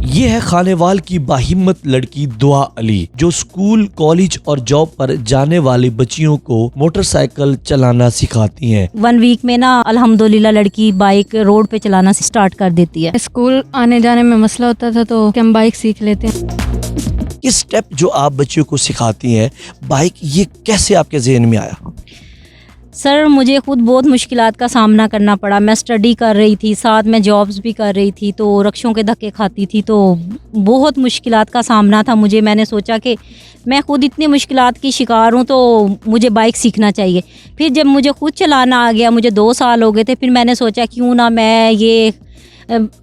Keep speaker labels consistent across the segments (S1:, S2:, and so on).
S1: ये है खानेवाल की बाहिम्मत लड़की दुआ अली, जो स्कूल, कॉलेज और जॉब पर जाने वाली बच्चियों को मोटरसाइकिल चलाना सिखाती हैं।
S2: 1 वीक में ना अल्हम्दुलिल्लाह लड़की बाइक रोड पे चलाना स्टार्ट कर देती है।
S3: स्कूल आने जाने में मसला होता था तो हम बाइक सीख लेते हैं।
S1: ये स्टेप जो आप बच्चियों को सिखाती हैं, बाइक, ये कैसे आपके जहन में आया?
S2: सर मुझे खुद बहुत मुश्किलात का सामना करना पड़ा। मैं स्टडी कर रही थी, साथ में जॉब्स भी कर रही थी, तो रक्षों के धक्के खाती थी, तो बहुत मुश्किलात का सामना था मुझे। मैंने सोचा कि मैं खुद इतनी मुश्किलात की शिकार हूँ तो मुझे बाइक सीखना चाहिए। फिर जब मुझे खुद चलाना आ गया, मुझे 2 साल हो गए थे, फिर मैंने सोचा क्यों ना मैं ये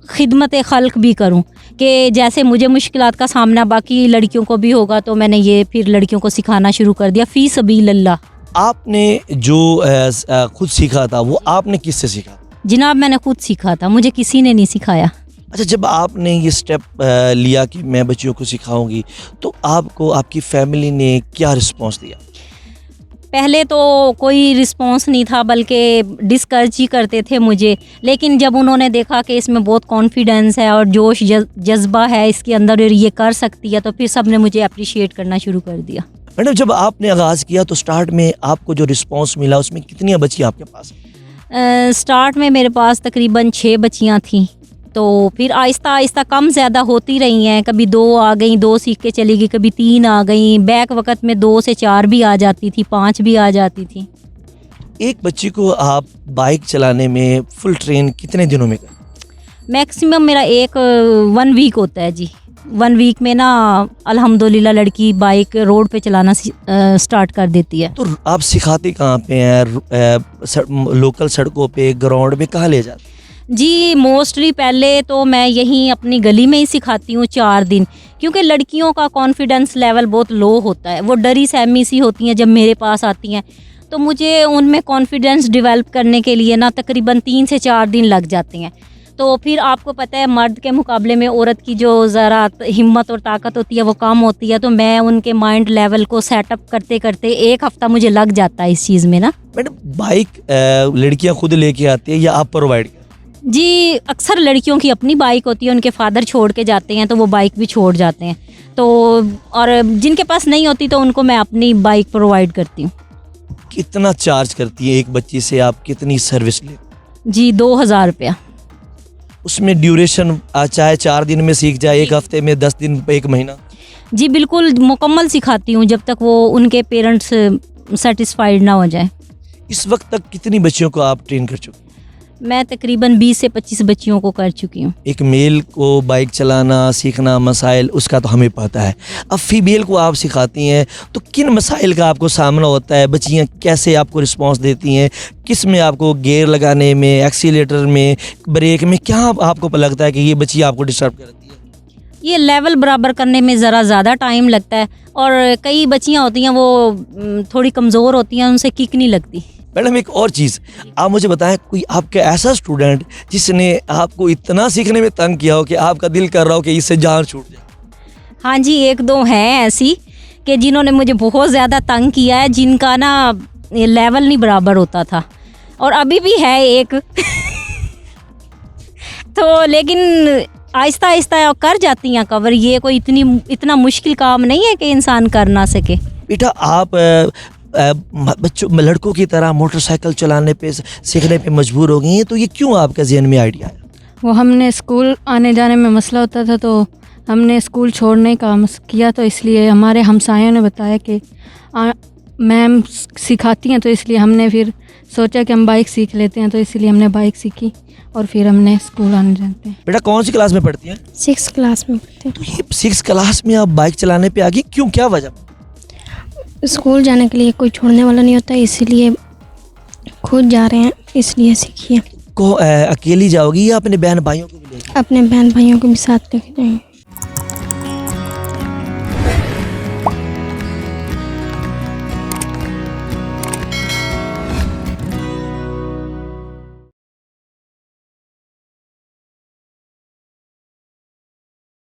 S2: खिदमत खल्क भी करूं कि जैसे मुझे मुश्किलात का सामना बाकी लड़कियों को भी होगा, तो मैंने ये फिर लड़कियों को सिखाना शुरू कर दिया फ़ी सबीलिल्लाह।
S1: आपने जो खुद सीखा था वो आपने किससे सीखा?
S2: जनाब मैंने खुद सीखा था, मुझे किसी ने नहीं सिखाया।
S1: अच्छा, जब आपने ये स्टेप लिया कि मैं बच्चियों को सिखाऊंगी, तो आपको आपकी फैमिली ने क्या रिस्पॉन्स दिया?
S2: पहले तो कोई रिस्पॉन्स नहीं था, बल्कि डिस्करेज ही करते थे मुझे। लेकिन जब उन्होंने देखा कि इसमें बहुत कॉन्फिडेंस है और जोश जज्बा है इसके अंदर और ये कर सकती है, तो फिर सब ने मुझे अप्रिशिएट करना शुरू कर दिया।
S1: मैडम, जब आपने आगाज़ किया तो स्टार्ट में आपको जो रिस्पॉन्स मिला उसमें कितनी बच्चियाँ आपके पास?
S2: स्टार्ट में मेरे पास तकरीबन 6 बच्चियाँ थीं, तो फिर आहिस्ता आहिस्ता कम ज़्यादा होती रही हैं। कभी 2 आ गई, 2 सीख के चली गई, कभी 3 आ गई, बैक वक़्त में 2 से 4 भी आ जाती थी, 5 भी आ जाती थी।
S1: एक बच्ची को आप बाइक चलाने में फुल ट्रेन कितने दिनों में कर?
S2: मैक्सिमम मेरा 1 वीक होता है जी। 1 वीक में ना अल्हम्दुलिल्लाह लड़की बाइक रोड पे चलाना स्टार्ट कर देती है।
S1: तो आप सिखाते कहाँ पे हैं? लोकल सड़कों पे, ग्राउंड में, कहाँ ले जाते?
S2: जी मोस्टली पहले तो मैं यहीं अपनी गली में ही सिखाती हूँ 4 दिन, क्योंकि लड़कियों का कॉन्फिडेंस लेवल बहुत लो होता है। वो डरी सहमी सी होती हैं जब मेरे पास आती हैं, तो मुझे उनमें कॉन्फिडेंस डेवलप करने के लिए ना तकरीबन 3 से 4 दिन लग जाते हैं। तो फिर आपको पता है मर्द के मुकाबले में औरत की जो ज़रा हिम्मत और ताकत होती है वो कम होती है, तो मैं उनके माइंड लेवल को सेटअप करते करते 1 हफ़्ता मुझे लग जाता है इस चीज़ में ना।
S1: मैडम, बाइक लड़कियाँ खुद लेके आती है या आप प्रोवाइड?
S2: जी अक्सर लड़कियों की अपनी बाइक होती है, उनके फादर छोड़ के जाते हैं तो वो बाइक भी छोड़ जाते हैं, तो और जिनके पास नहीं होती तो उनको मैं अपनी बाइक प्रोवाइड करती हूँ।
S1: कितना चार्ज करती है एक बच्ची से? आप कितनी सर्विस ले?
S2: जी 2000 रुपया।
S1: उसमें ड्यूरेशन चाहे 4 दिन में सीख जाए, 1 हफ्ते में, 10 दिन, 1 महीना?
S2: जी बिल्कुल मुकम्मल सिखाती हूँ जब तक वो उनके पेरेंट्स सेटिस्फाइड ना हो जाए।
S1: इस वक्त तक कितनी बच्चियों को आप ट्रेन कर चुके?
S2: मैं तकरीबन 20 से 25 बच्चियों को कर चुकी हूँ।
S1: एक मेल को बाइक चलाना सीखना मसाइल उसका तो हमें पता है, अब फीमेल को आप सिखाती हैं तो किन मसाइल का आपको सामना होता है? बच्चियाँ कैसे आपको रिस्पांस देती हैं? किस में आपको गियर लगाने में, एक्सीलेटर में, ब्रेक में, क्या आपको लगता है कि ये बच्ची आपको डिस्टर्ब करती है?
S2: ये लेवल बराबर करने में ज़रा ज़्यादा टाइम लगता है, और कई बच्चियाँ होती हैं वो थोड़ी कमज़ोर होती हैं, उनसे किक नहीं लगती।
S1: मैडम, एक और चीज़ आप मुझे बताएं, कोई आपका ऐसा स्टूडेंट जिसने आपको इतना सीखने में तंग किया हो कि आपका दिल कर रहा हो कि इससे जान छूट जाए?
S2: हाँ जी, 1-2 हैं ऐसी कि जिन्होंने मुझे बहुत ज़्यादा तंग किया है, जिनका ना लेवल नहीं बराबर होता था, और अभी भी है एक तो लेकिन आहिस्ता आहिस्ता कर जाती हैं कवर। ये कोई इतना मुश्किल काम नहीं है कि इंसान कर ना सके।
S1: बेटा, आप बच्चों लड़कों की तरह मोटरसाइकिल चलाने पे, सीखने पे मजबूर हो गई हैं, तो ये क्यों आपके जहन में आइडिया आया?
S3: वो हमने स्कूल आने जाने में मसला होता था तो हमने स्कूल छोड़ने का किया, तो इसलिए हमारे हमसायों ने बताया कि मैम सिखाती हैं, तो इसलिए हमने फिर सोचा कि हम बाइक सीख लेते हैं, तो इसलिए हमने बाइक सीखी और फिर हमने स्कूल आने जाते हैं।
S1: बेटा, कौन सी क्लास में पढ़ती हैं?
S4: 6th क्लास में पढ़ते हैं।
S1: तो ये 6th क्लास में आप बाइक चलाने पे आ गई, क्यों, क्या वजह?
S4: स्कूल जाने के लिए कोई छोड़ने वाला नहीं होता, इसीलिए खुद जा रहे हैं, इसलिए सीखिए।
S1: अकेली जाओगी या अपने बहन भाइयों को भी लेकर?
S4: अपने बहन भाइयों को भी साथ लेके जाएंगे।